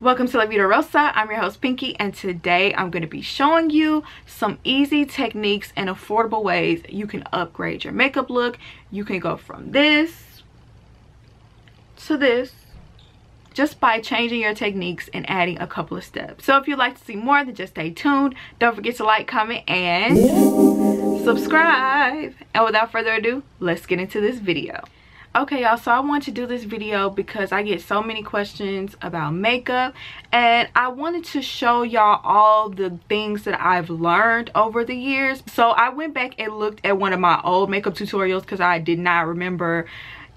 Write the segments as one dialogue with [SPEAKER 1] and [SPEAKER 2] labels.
[SPEAKER 1] Welcome to LaVidaRosa. I'm your host Pinky, and today I'm going to be showing you some easy techniques and affordable ways you can upgrade your makeup look. You can go from this to this just by changing your techniques and adding a couple of steps. So if you'd like to see more, then just stay tuned. Don't forget to like, comment, and subscribe. And without further ado, let's get into this video. Okay, y'all, so I want to do this video because I get so many questions about makeup, and I wanted to show y'all all the things that I've learned over the years. So I went back and looked at one of my old makeup tutorials because I did not remember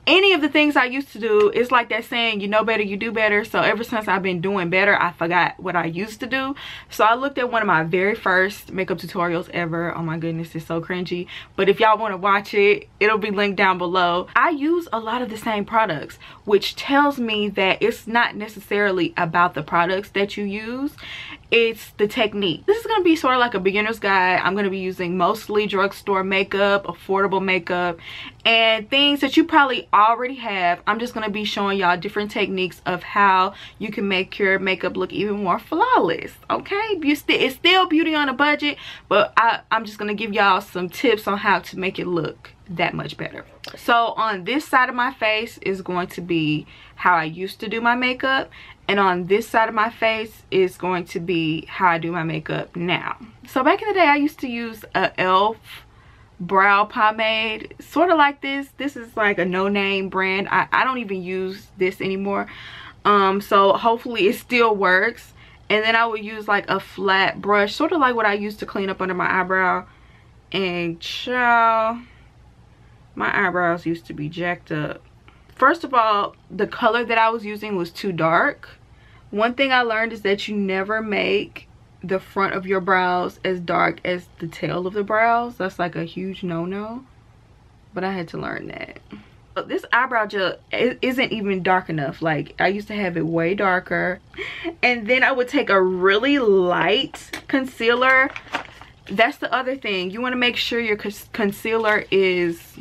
[SPEAKER 1] any of the things I used to do. It's like that saying, you know better, you do better. So ever since I've been doing better, I forgot what I used to do. So I looked at one of my very first makeup tutorials ever. Oh my goodness, it's so cringy. But if y'all want to watch it, it'll be linked down below. I use a lot of the same products, which tells me that it's not necessarily about the products that you use. It's the technique. This is going to be sort of like a beginner's guide. I'm going to be using mostly drugstore makeup, affordable makeup, and things that you probably already have. I'm just going to be showing y'all different techniques of how you can make your makeup look even more flawless. Okay, it's still beauty on a budget, but I'm just going to give y'all some tips on how to make it look that much better. So on this side of my face is going to be how I used to do my makeup, and on this side of my face is going to be how I do my makeup now. So back in the day, I used to use a e.l.f. brow pomade, sort of like this. This is like a no-name brand. I don't even use this anymore. So hopefully it still works. And then I would use like a flat brush, sort of like what I used to clean up under my eyebrow. And child, my eyebrows used to be jacked up. First of all, the color that I was using was too dark. One thing I learned is that you never make the front of your brows as dark as the tail of the brows. That's like a huge no-no, but I had to learn that. But this eyebrow gel isn't even dark enough. Like, I used to have it way darker, and then I would take a really light concealer. That's the other thing. You want to make sure your concealer is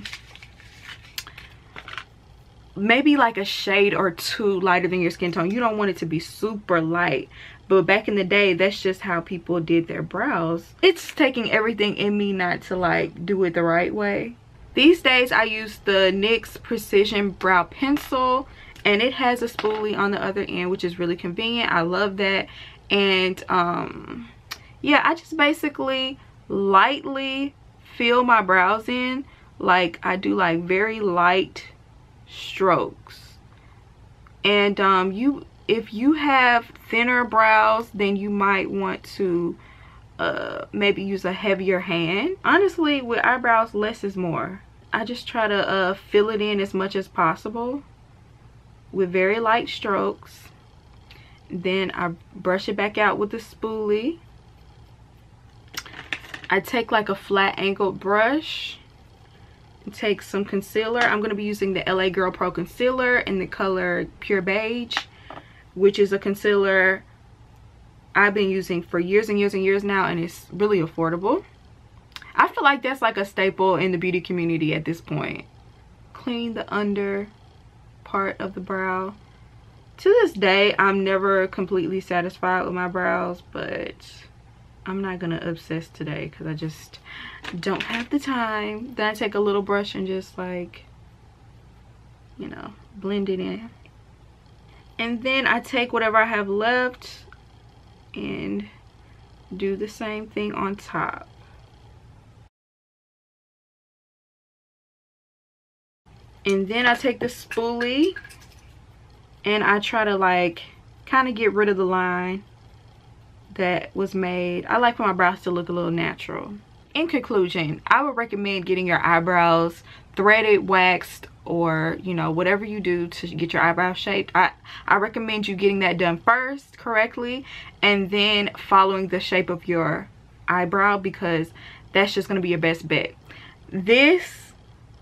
[SPEAKER 1] maybe like a shade or two lighter than your skin tone. You don't want it to be super light, but back in the day, that's just how people did their brows. It's taking everything in me not to like do it the right way. These days I use the NYX Precision Brow Pencil, and it has a spoolie on the other end, which is really convenient. I love that. And yeah, I just basically lightly fill my brows in. Like, I do like very light strokes. And if you have thinner brows, then you might want to maybe use a heavier hand. Honestly, with eyebrows, less is more. I just try to fill it in as much as possible with very light strokes. Then I brush it back out with a spoolie. I take like a flat angled brush, take some concealer. I'm going to be using the LA Girl Pro Concealer in the color Pure Beige, which is a concealer I've been using for years and years and years now, and it's really affordable. I feel like that's like a staple in the beauty community at this point. Clean the under part of the brow. To this day, I'm never completely satisfied with my brows, but I'm not gonna obsess today because I just don't have the time. Then I take a little brush and just like, you know, blend it in. And then I take whatever I have left and do the same thing on top. And then I take the spoolie and I try to like kind of get rid of the line that was made. I like for my brows to look a little natural. In conclusion, I would recommend getting your eyebrows threaded, waxed, or you know, whatever you do to get your eyebrows shaped. I recommend you getting that done first correctly, and then following the shape of your eyebrow, because that's just going to be your best bet. This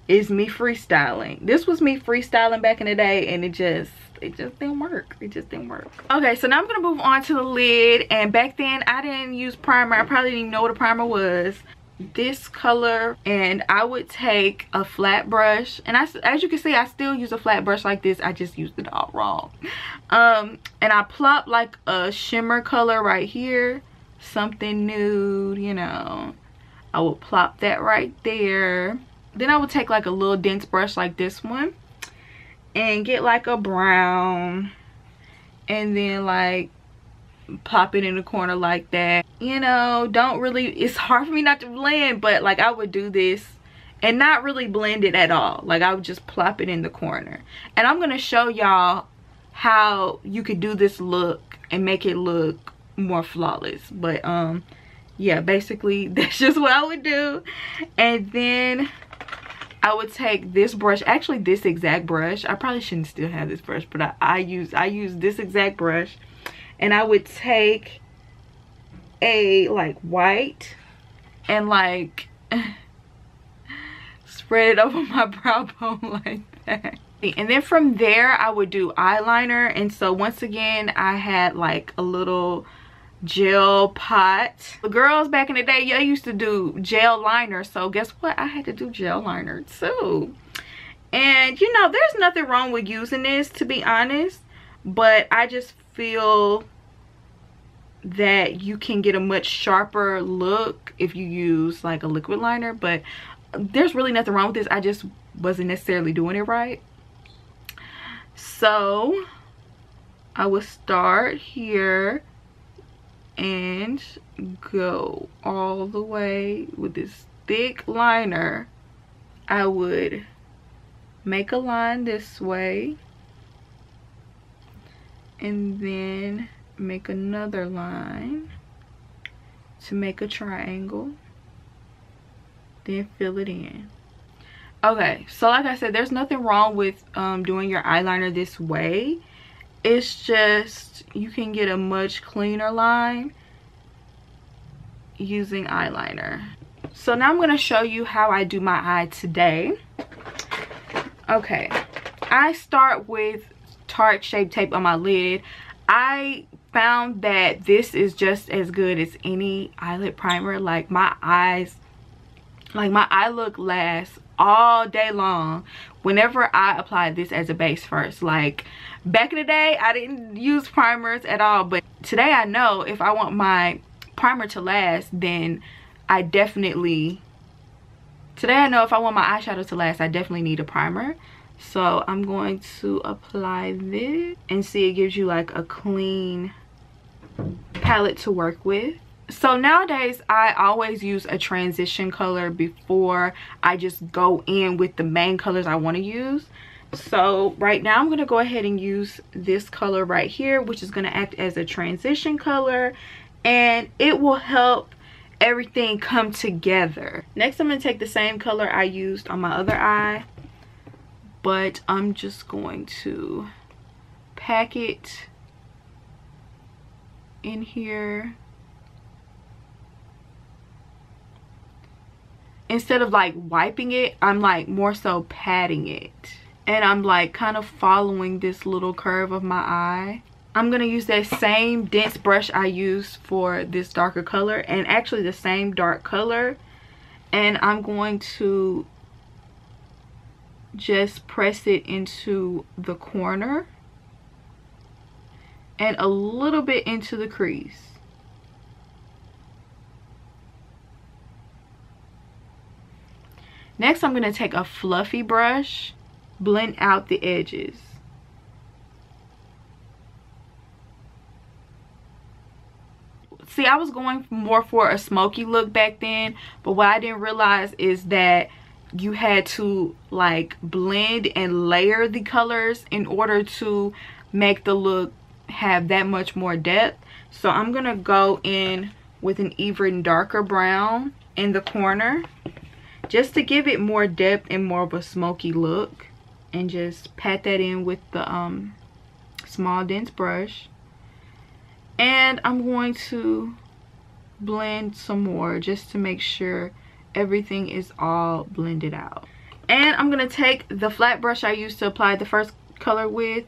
[SPEAKER 1] is me freestyling. This was me freestyling back in the day, and it just didn't work. It just didn't work. Okay, so now I'm gonna move on to the lid. And back then I didn't use primer. I probably didn't even know what a primer was. this color, and I would take a flat brush, and as you can see, I still use a flat brush like this. I just used it all wrong. And I plop like a shimmer color right here, something nude, you know. I will plop that right there. Then I would take like a little dense brush like this one and get like a brown, and then like pop it in the corner like that. You know, don't really, it's hard for me not to blend, but like I would do this and not really blend it at all. Like I would just plop it in the corner. And I'm gonna show y'all how you could do this look and make it look more flawless. But yeah, basically that's just what I would do. And then I would take this brush, actually this exact brush. I probably shouldn't still have this brush, but I use this exact brush. And I would take a like white and like spread it over my brow bone like that. And then from there I would do eyeliner. And so once again, I had like a little gel pot. The girls back in the day, y'all used to do gel liner, so guess what, I had to do gel liner too. And you know, there's nothing wrong with using this, to be honest, but I just feel that you can get a much sharper look if you use like a liquid liner. But there's really nothing wrong with this, I just wasn't necessarily doing it right. So I would start here and go all the way with this thick liner. I would make a line this way and then make another line to make a triangle, then fill it in. Okay, so like I said, there's nothing wrong with doing your eyeliner this way. It's just you can get a much cleaner line using eyeliner. So now I'm going to show you how I do my eye today. Okay, I start with Tarte Shape Tape on my lid. I found that this is just as good as any eyelid primer. Like my eye look lasts all day long whenever I apply this as a base first. Like back in the day, I didn't use primers at all, but today I know if I want my primer to last, then I definitely, today I know if I want my eyeshadow to last, I definitely need a primer. So I'm going to apply this and see, it gives you like a clean palette to work with. So nowadays I always use a transition color before I just go in with the main colors I want to use. So right now I'm going to go ahead and use this color right here, which is going to act as a transition color, and it will help everything come together. Next I'm going to take the same color I used on my other eye, but I'm just going to pack it in here. Instead of like wiping it, I'm like more so patting it. And I'm like kind of following this little curve of my eye. I'm going to use that same dense brush I used for this darker color, and actually the same dark color. And I'm going to just press it into the corner and a little bit into the crease. Next, I'm going to take a fluffy brush, blend out the edges. See, I was going more for a smoky look back then, but what I didn't realize is that you had to like blend and layer the colors in order to make the look have that much more depth. So I'm going to go in with an even darker brown in the corner, just to give it more depth and more of a smoky look, and just pat that in with the small dense brush. And I'm going to blend some more just to make sure everything is all blended out. And I'm going to take the flat brush I used to apply the first color with,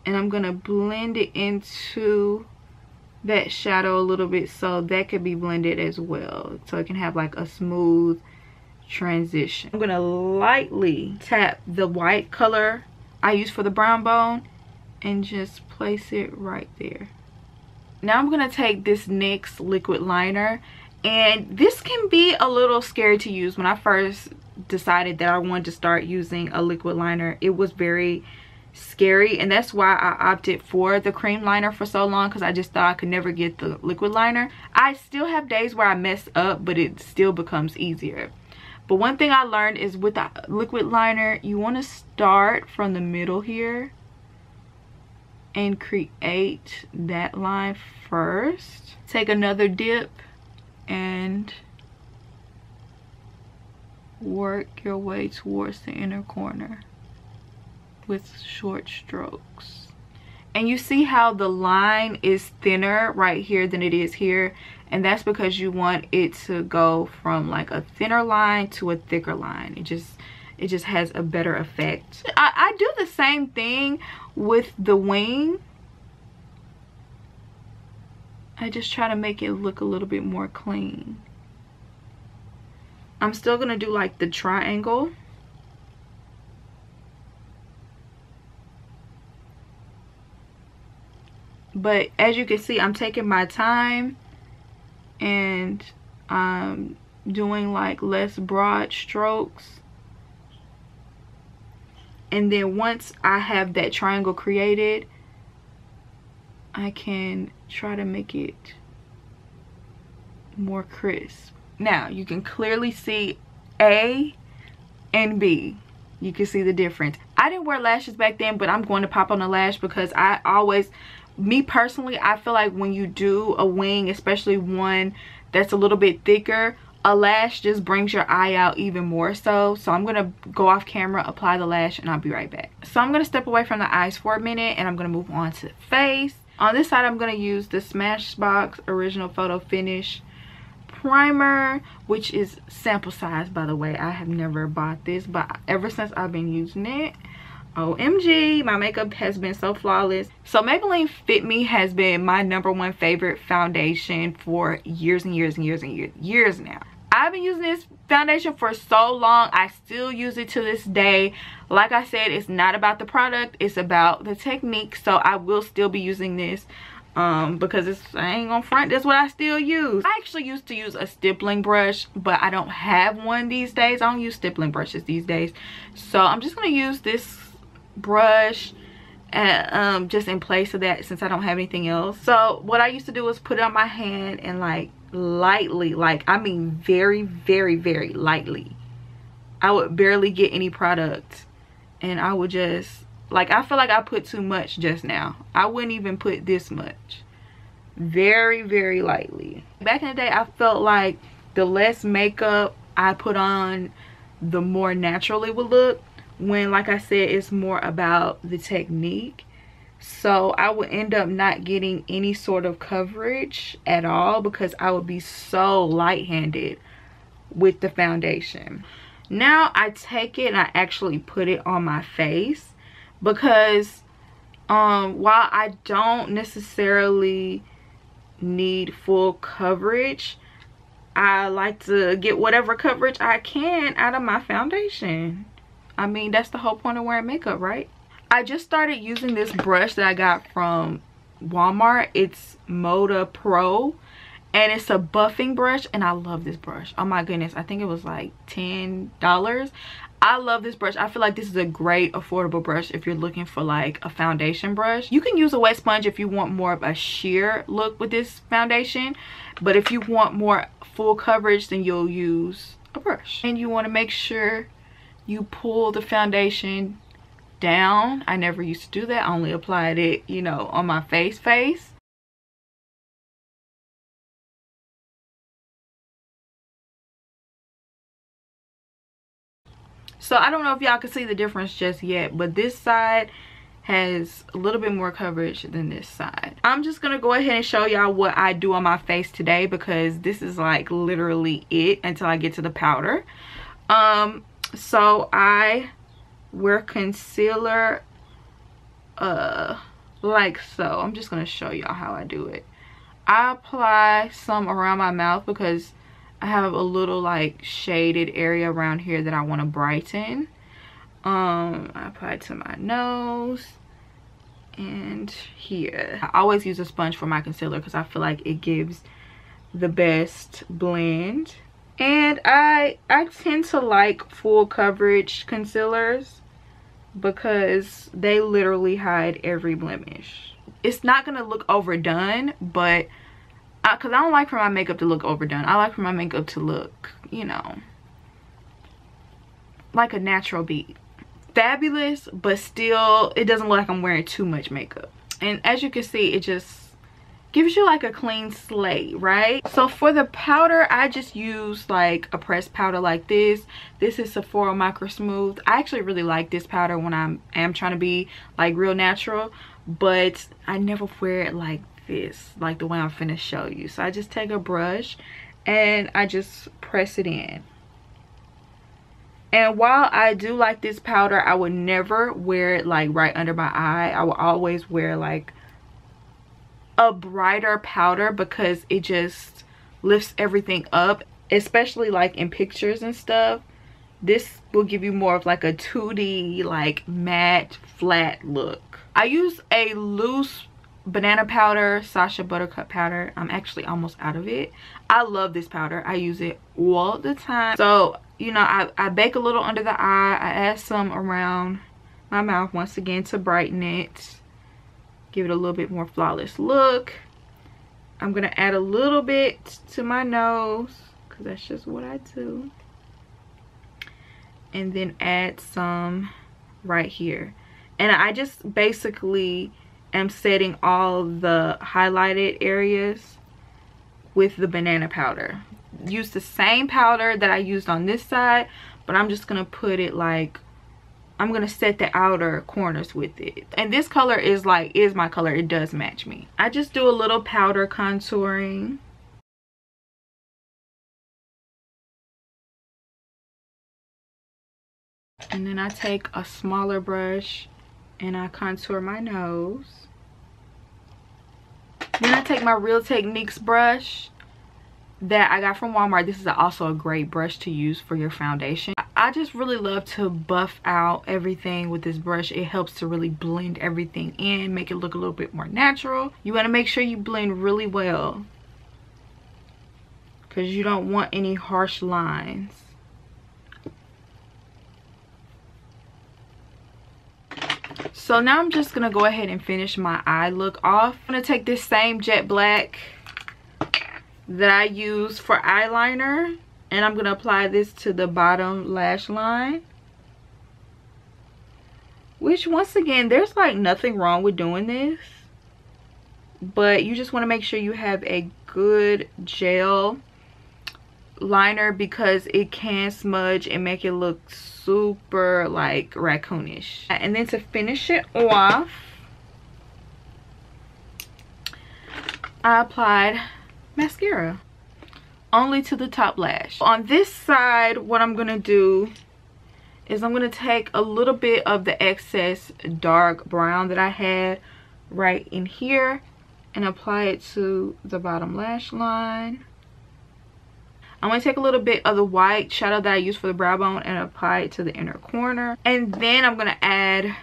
[SPEAKER 1] and I'm going to blend it into that shadow a little bit, so that could be blended as well, so it can have like a smooth transition. I'm gonna lightly tap the white color I use for the brown bone and just place it right there. Now I'm gonna take this NYX liquid liner, and this can be a little scary to use. When I first decided that I wanted to start using a liquid liner, it was very scary, and that's why I opted for the cream liner for so long, because I just thought I could never get the liquid liner. I still have days where I mess up, but it still becomes easier. But one thing I learned is with the liquid liner, you want to start from the middle here and create that line first. Take another dip and work your way towards the inner corner with short strokes. And you see how the line is thinner right here than it is here, and that's because you want it to go from like a thinner line to a thicker line. It just has a better effect. I do the same thing with the wing. I just try to make it look a little bit more clean. I'm still gonna do like the triangle. But as you can see, I'm taking my time and I'm doing like less broad strokes. And then once I have that triangle created, I can try to make it more crisp. Now you can clearly see A and B. You can see the difference. I didn't wear lashes back then, but I'm going to pop on a lash because I always, me personally, I feel like when you do a wing, especially one that's a little bit thicker, a lash just brings your eye out even more so. So I'm gonna go off camera, apply the lash, and I'll be right back. So I'm gonna step away from the eyes for a minute and I'm gonna move on to the face. On this side, I'm gonna use the Smashbox Original Photo Finish Primer, which is sample size, by the way. I have never bought this, but ever since I've been using it, OMG, my makeup has been so flawless. So Maybelline Fit Me has been my #1 favorite foundation for years and years and years and years now. I've been using this foundation for so long. I still use it to this day. Like I said, it's not about the product, it's about the technique. So I will still be using this because I ain't gonna front, that's what I still use. I actually used to use a stippling brush, but I don't have one these days. I don't use stippling brushes these days. So I'm just gonna use this brush just in place of that, since I don't have anything else. So what I used to do was put it on my hand and like lightly, like I mean very very very lightly. I would barely get any product and I would just, like, I feel like I put too much just now. I wouldn't even put this much. Very very lightly. Back in the day, I felt like the less makeup I put on, the more natural it would look, when, like I said, it's more about the technique. So I would end up not getting any sort of coverage at all because I would be so light-handed with the foundation. Now I take it and I actually put it on my face, because while I don't necessarily need full coverage, I like to get whatever coverage I can out of my foundation. I mean, that's the whole point of wearing makeup, right? I just started using this brush that I got from Walmart. It's Moda Pro, and it's a buffing brush, and I love this brush. Oh my goodness, I think it was like $10. I love this brush. I feel like this is a great affordable brush if you're looking for like a foundation brush. You can use a wet sponge if you want more of a sheer look with this foundation, but if you want more full coverage, then you'll use a brush. And you want to make sure you pull the foundation down. I never used to do that. I only applied it, you know, on my face. So I don't know if y'all can see the difference just yet, but this side has a little bit more coverage than this side. I'm just gonna go ahead and show y'all what I do on my face today, because this is like literally it until I get to the powder. So I wear concealer like so. I'm just gonna show y'all how I do it. I apply some around my mouth because I have a little like shaded area around here that I want to brighten. I apply it to my nose and here. I always use a sponge for my concealer because I feel like it gives the best blend. And I tend to like full coverage concealers because they literally hide every blemish. It's not gonna look overdone, but because I don't like for my makeup to look overdone. I like for my makeup to look, you know, like a natural beat. Fabulous, but still it doesn't look like I'm wearing too much makeup. And as you can see, it just gives you like a clean slate, right? So for the powder, I just use like a pressed powder like this. This is Sephora Micro Smooth. I actually really like this powder when I am trying to be like real natural, but I never wear it like this, like the way I'm finna show you. So I just take a brush and I just press it in. And while I do like this powder, I would never wear it like right under my eye. I will always wear like a brighter powder because it just lifts everything up, especially like in pictures and stuff. This will give you more of like a 2D like matte flat look. I use a loose banana powder, Sacha Buttercup powder. I'm actually almost out of it. I love this powder. I use it all the time. So, you know, I bake a little under the eye. I add some around my mouth once again to brighten it. Give it a little bit more flawless look. I'm gonna add a little bit to my nose because that's just what I do. And then add some right here. And I just basically am setting all the highlighted areas with the banana powder. Use the same powder that I used on this side, but I'm just gonna put it like, I'm gonna set the outer corners with it. And this color is my color. It does match me. I just do a little powder contouring. And then I take a smaller brush and I contour my nose. Then I take my Real Techniques brush that I got from Walmart. This is also a great brush to use for your foundation. I just really love to buff out everything with this brush. It helps to really blend everything in, make it look a little bit more natural. You want to make sure you blend really well because you don't want any harsh lines. So now I'm just gonna go ahead and finish my eye look off. I'm gonna take this same jet black that I use for eyeliner and I'm gonna apply this to the bottom lash line, which once again, there's like nothing wrong with doing this, but you just want to make sure you have a good gel liner because it can smudge and make it look super like raccoonish. And then to finish it off, I applied mascara only to the top lash. On this side, what I'm gonna do is I'm gonna take a little bit of the excess dark brown that I had right in here and apply it to the bottom lash line. I'm gonna take a little bit of the white shadow that I used for the brow bone and apply it to the inner corner. And then I'm gonna add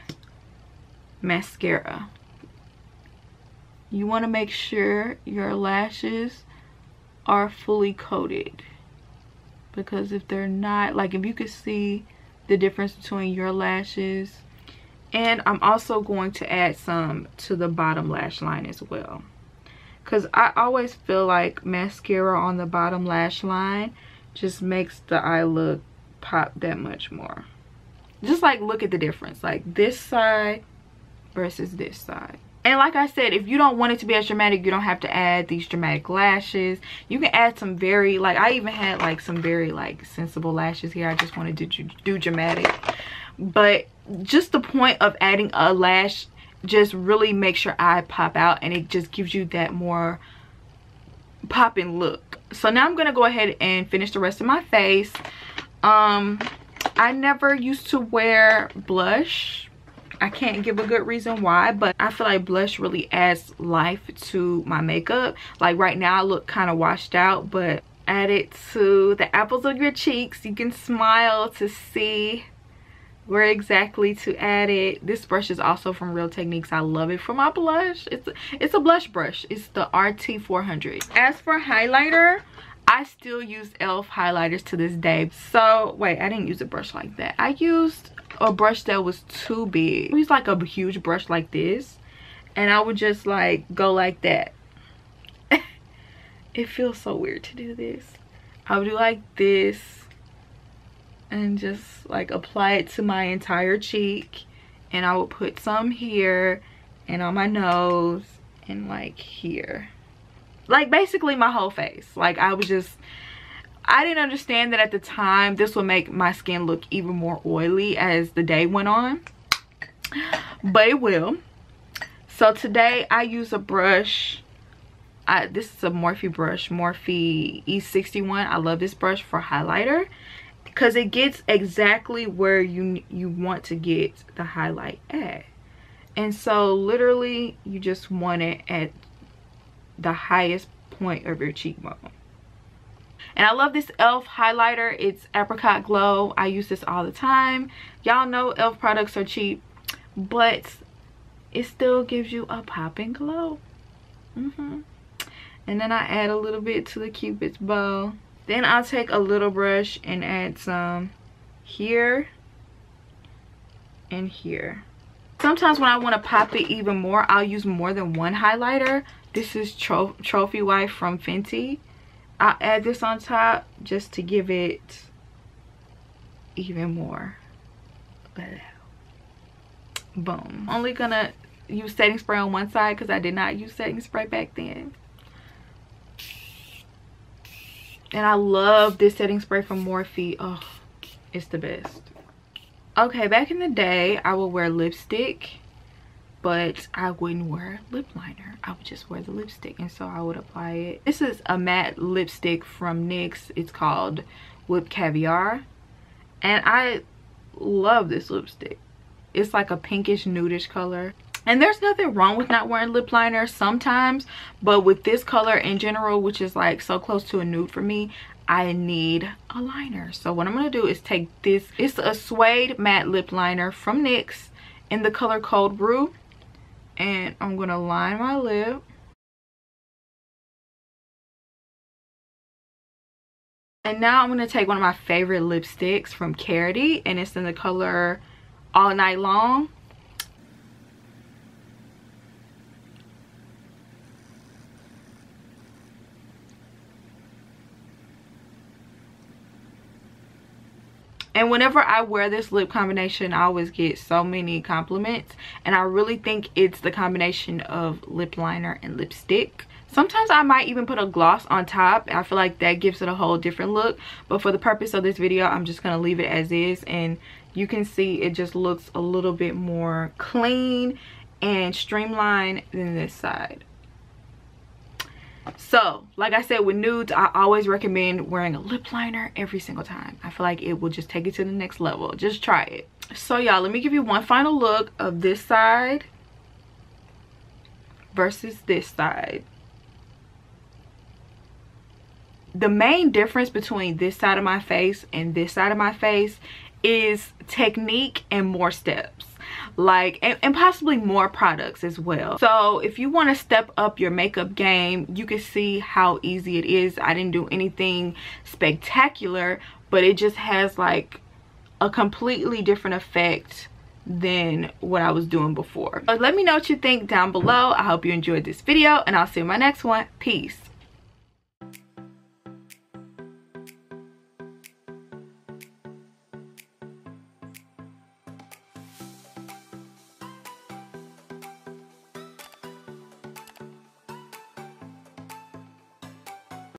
[SPEAKER 1] mascara. You wanna make sure your lashes are fully coated, because if they're not, like if you could see the difference between your lashes. And I'm also going to add some to the bottom lash line as well, because I always feel like mascara on the bottom lash line just makes the eye look pop that much more. Just like look at the difference, like this side versus this side. And like I said, if you don't want it to be as dramatic, you don't have to add these dramatic lashes. You can add some very, like I even had like some very like sensible lashes here. I just wanted to do dramatic. But just the point of adding a lash just really makes your eye pop out, and it just gives you that more popping look. So now I'm going to go ahead and finish the rest of my face. I never used to wear blush I can't give a good reason why, but I feel like blush really adds life to my makeup. Like right now I look kind of washed out, but add it to the apples of your cheeks. You can smile to see where exactly to add it. This brush is also from Real Techniques. I love it for my blush. It's a blush brush. It's the RT400. As for highlighter, I still use e.l.f. highlighters to this day. So wait, I didn't use a brush like that. I used a brush that was too big. I used like a huge brush like this, and I would just like go like that. It feels so weird to do this. I would do like this and just like apply it to my entire cheek, and I would put some here and on my nose and like here, like basically my whole face. Like I didn't understand that at the time this would make my skin look even more oily as the day went on, but it will. So today I use a brush. This is a Morphe brush, Morphe E61. I love this brush for highlighter because it gets exactly where you want to get the highlight at. And so literally you just want it at the highest point of your cheekbone. And I love this e.l.f. highlighter. It's Apricot Glow. I use this all the time. Y'all know e.l.f. products are cheap, but it still gives you a popping glow. And then I add a little bit to the Cupid's bow. Then I'll take a little brush and add some here and here. Sometimes when I want to pop it even more, I'll use more than one highlighter. This is Trophy Wife from Fenty. I'll add this on top just to give it even more. Boom. Only gonna use setting spray on one side because I did not use setting spray back then. And I love this setting spray from Morphe. Oh, it's the best. Okay, back in the day, I would wear lipstick, but I wouldn't wear lip liner. I would just wear the lipstick, and so I would apply it. This is a matte lipstick from NYX. It's called Whipped Caviar, and I love this lipstick. It's like a pinkish nudish color, and there's nothing wrong with not wearing lip liner sometimes, but with this color in general, which is like so close to a nude for me, I need a liner. So what I'm gonna do is take this. It's a suede matte lip liner from NYX in the color Cold Brew, and I'm gonna line my lip. And now I'm gonna take one of my favorite lipsticks from Carity, and it's in the color All Night Long. And whenever I wear this lip combination, I always get so many compliments. And I really think it's the combination of lip liner and lipstick. Sometimes I might even put a gloss on top. I feel like that gives it a whole different look. But for the purpose of this video, I'm just going to leave it as is. And you can see it just looks a little bit more clean and streamlined than this side. So like I said, with nudes, I always recommend wearing a lip liner every single time. I feel like it will just take it to the next level. Just try it. So y'all, let me give you one final look of this side versus this side. The main difference between this side of my face and this side of my face is technique and more steps, like and possibly more products as well. So if you want to step up your makeup game, you can see how easy it is. I didn't do anything spectacular, but it just has like a completely different effect than what I was doing before. But let me know what you think down below. I hope you enjoyed this video, and I'll see you in my next one. Peace.